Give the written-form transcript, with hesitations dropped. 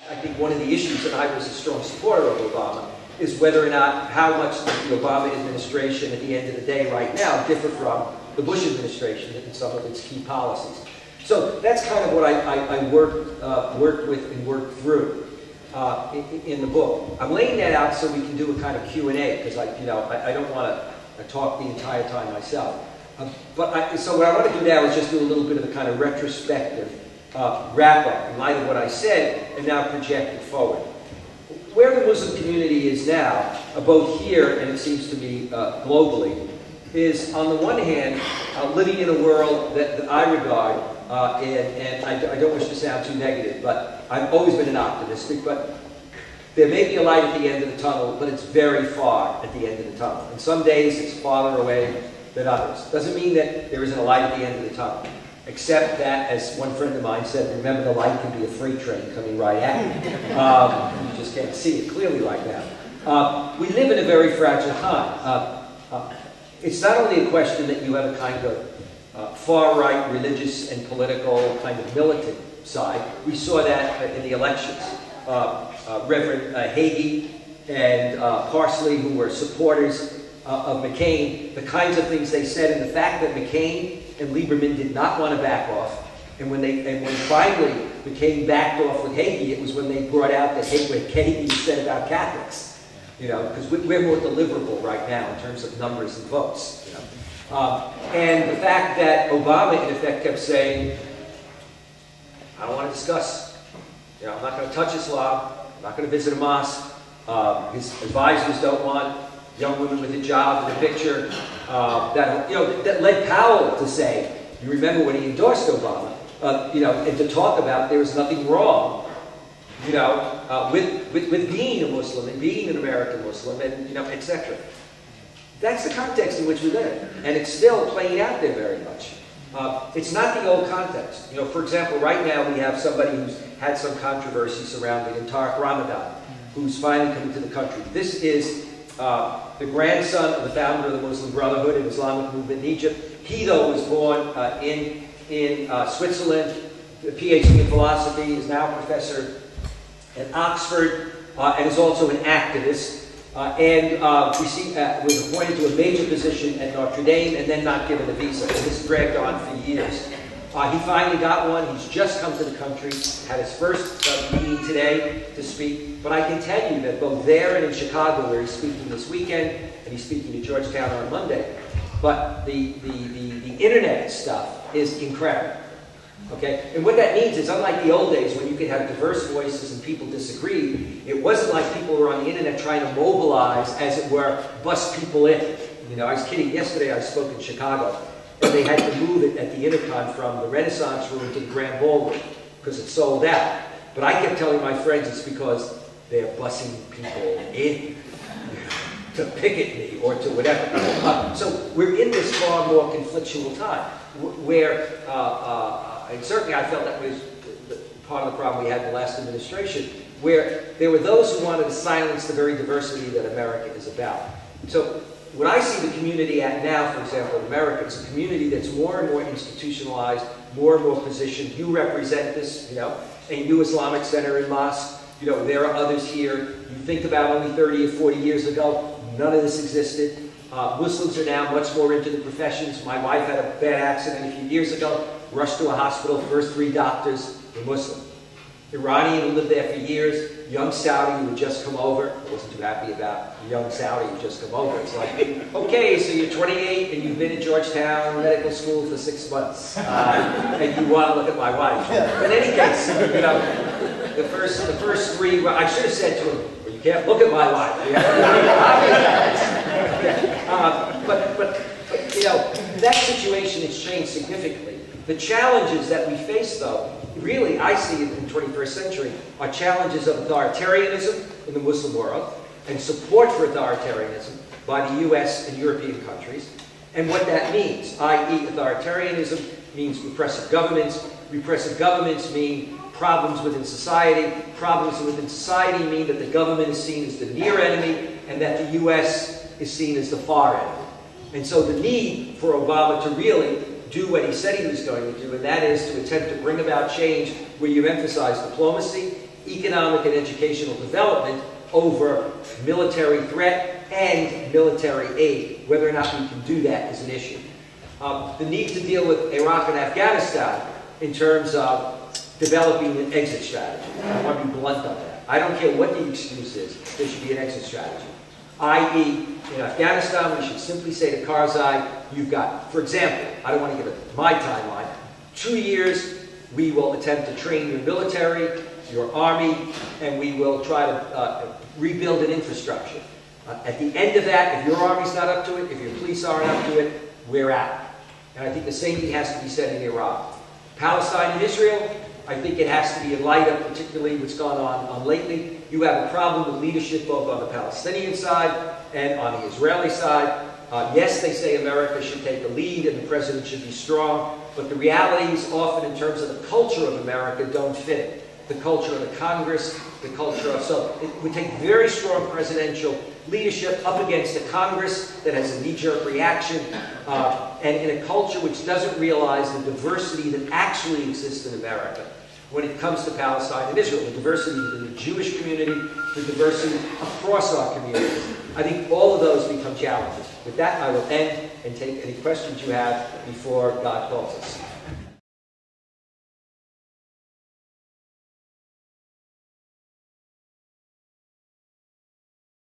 I think one of the issues that I was a strong supporter of Obama is whether or not how much the Obama administration at the end of the day right now differ from the Bush administration in some of its key policies. So that's kind of what I worked with and worked through in the book. I'm laying that out so we can do a kind of Q&A because I don't want to talk the entire time myself. So what I want to do now is just do a little bit of a kind of retrospective wrap-up in light of what I said and now project it forward. Where the Muslim community is now, both here and it seems to be globally, is on the one hand living in a world that I regard, and I don't wish to sound too negative, but I've always been an optimistic, but there may be a light at the end of the tunnel, but it's very far at the end of the tunnel. And some days it's farther away than others. Doesn't mean that there isn't a light at the end of the tunnel. Except that, as one friend of mine said, remember the light can be a freight train coming right at you. You just can't see it clearly right now. We live in a very fragile time. It's not only a question that you have a kind of far-right religious and political kind of militant side. We saw that in the elections. Reverend Hagee and Parsley, who were supporters of McCain, the kinds of things they said, and the fact that McCain and Lieberman did not want to back off, and when finally McCain backed off with Hagee, it was when they brought out that what Hagee said about Catholics, because we're more deliverable right now in terms of numbers and votes, and the fact that Obama in effect kept saying, I don't want to discuss, I'm not going to touch Islam, I'm not going to visit a mosque, his advisors don't want young women with hijab in the picture. That led Powell to say, you remember when he endorsed Obama, and to talk about there was nothing wrong, with being a Muslim and being an American Muslim, and etc. That's the context in which we live, and it's still playing out there very much. It's not the old context. For example, right now we have somebody who's had some controversy surrounding Tariq Ramadan, who's finally coming to the country. This is the grandson of the founder of the Muslim Brotherhood and Islamic movement in Egypt. He, though, was born in Switzerland, a PhD in philosophy, is now a professor at Oxford, and is also an activist. Was appointed to a major position at Notre Dame and then not given a visa. And this dragged on for years. He finally got one. He's just come to the country, had his first meeting today to speak. But I can tell you that both there and in Chicago, where he's speaking this weekend, and he's speaking to Georgetown on Monday, but the internet stuff is incredible. Okay? And what that means is, unlike the old days when you could have diverse voices and people disagree, it wasn't like people were on the internet trying to mobilize, as it were, bust people in. I was kidding. Yesterday I spoke in Chicago, and they had to move it at the Intercon from the Renaissance Room to the Grand Ballroom because it sold out. But I kept telling my friends it's because they're bussing people in to picket me or to whatever. So we're in this far more conflictual time where, and certainly I felt that was part of the problem we had in the last administration, where there were those who wanted to silence the very diversity that America is about. So what I see the community at now, for example, in America, is a community that's more and more institutionalized, more and more positioned. You represent this, a new Islamic Center in Mosque. There are others here. You think about only 30 or 40 years ago, none of this existed. Muslims are now much more into the professions. My wife had a bad accident a few years ago, rushed to a hospital, first 3 doctors were Muslim. Iranian who lived there for years, young Saudi who had just come over. I wasn't too happy about young Saudi who just come over. It's like, okay, so you're 28 and you've been at Georgetown Medical School for 6 months, and you want to look at my wife. In any case, the first 3, well, I should have said to him, well, you can't look at my wife. But that situation has changed significantly. The challenges that we face, though, really, I see in the 21st century, are challenges of authoritarianism in the Muslim world and support for authoritarianism by the US and European countries, and what that means, i.e. authoritarianism means repressive governments. Repressive governments mean problems within society. Problems within society mean that the government is seen as the near enemy and that the US is seen as the far enemy. And so the need for Obama to really do what he said he was going to do, and that is to attempt to bring about change where you emphasize diplomacy economic and educational development over military threat and military aid. Whether or not we can do that is an issue. The need to deal with Iraq and Afghanistan in terms of developing an exit strategy. I want to be blunt on that. I don't care what the excuse is, there should be an exit strategy. I.e., in Afghanistan, we should simply say to Karzai, you've got, for example, I don't want to give my timeline, 2 years, we will attempt to train your military, your army, and we will try to rebuild an infrastructure. At the end of that, if your army's not up to it, if your police aren't up to it, we're out. And I think the same thing has to be said in Iraq. Palestine and Israel, I think it has to be in light of particularly what's gone on lately. You have a problem with leadership both on the Palestinian side and on the Israeli side. Yes, they say America should take the lead and the president should be strong, but the realities often in terms of the culture of America don't fit. The culture of the Congress, the culture of... So it would take very strong presidential leadership up against a Congress that has a knee-jerk reaction, and in a culture which doesn't realize the diversity that actually exists in America when it comes to Palestine and Israel, the diversity within the Jewish community, the diversity across our communities. I think all of those become challenges. With that, I will end and take any questions you have before God calls us.